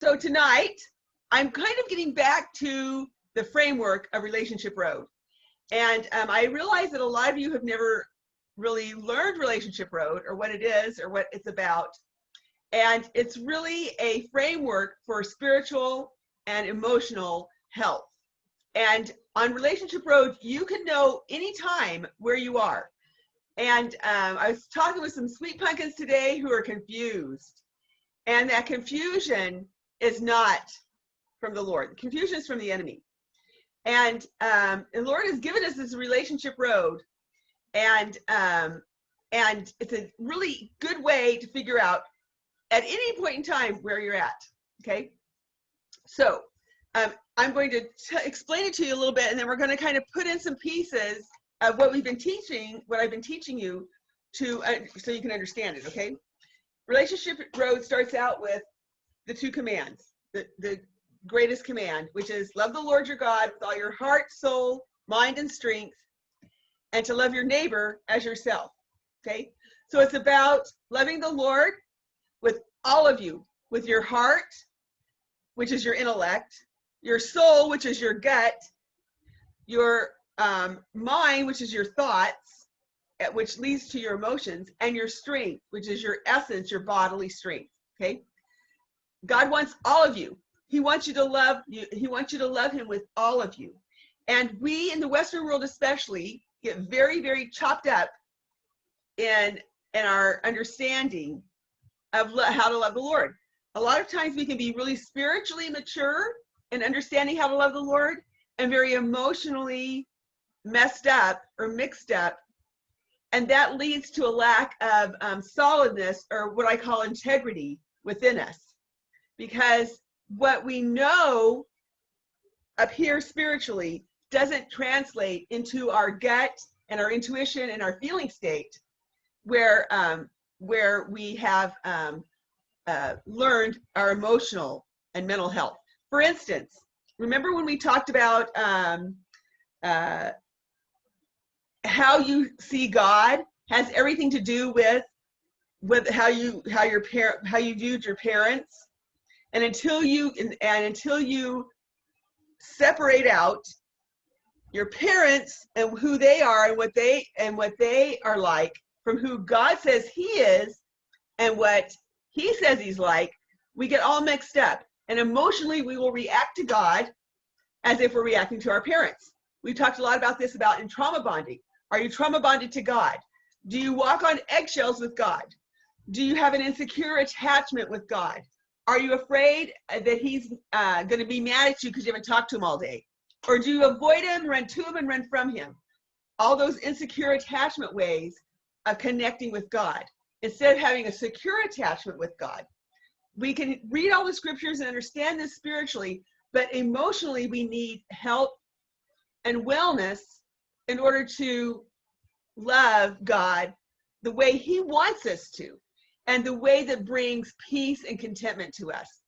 So tonight, I'm kind of getting back to the framework of Relationship Road. And I realize that a lot of you have never really learned Relationship Road or what it is or what it's about. And it's really a framework for spiritual and emotional health. And on Relationship Road, you can know anytime where you are. And I was talking with some sweet pumpkins today who are confused. And that confusion is not from the Lord. Confusion is from the enemy. And the Lord has given us this Relationship Road. And it's a really good way to figure out at any point in time where you're at. Okay? So I'm going to explain it to you a little bit, and then we're going to kind of put in some pieces of what we've been teaching, what I've been teaching you to, so you can understand it, okay? Relationship Road starts out with the two commands, the greatest command, which is love the Lord your God with all your heart, soul, mind, and strength, and to love your neighbor as yourself, okay? So it's about loving the Lord with all of you, with your heart, which is your intellect, your soul, which is your gut, your mind, which is your thoughts, which leads to your emotions, and your strength, which is your essence, your bodily strength, okay? God wants all of you. He wants you to love you. He wants you to love him with all of you. And we in the Western world especially get very, very chopped up in our understanding of how to love the Lord. A lot of times we can be really spiritually mature in understanding how to love the Lord and very emotionally messed up or mixed up. And that leads to a lack of solidness, or what I call integrity, within us. Because what we know up here spiritually doesn't translate into our gut and our intuition and our feeling state, where we have learned our emotional and mental health. For instance, remember when we talked about how you see God has everything to do with how you viewed your parents, and until you separate out your parents and who they are and what they are like from who God says he is and what he says he's like, we get all mixed up, and emotionally we will react to God as if we're reacting to our parents. We talked a lot about this in trauma bonding. Are you trauma bonded to God? Do you walk on eggshells with God? Do you have an insecure attachment with God? Are you afraid that he's going to be mad at you because you haven't talked to him all day? Or do you avoid him, run to him, and run from him? All those insecure attachment ways of connecting with God. Instead of having a secure attachment with God, we can read all the scriptures and understand this spiritually, but emotionally we need help and wellness in order to love God the way he wants us to, and the way that brings peace and contentment to us.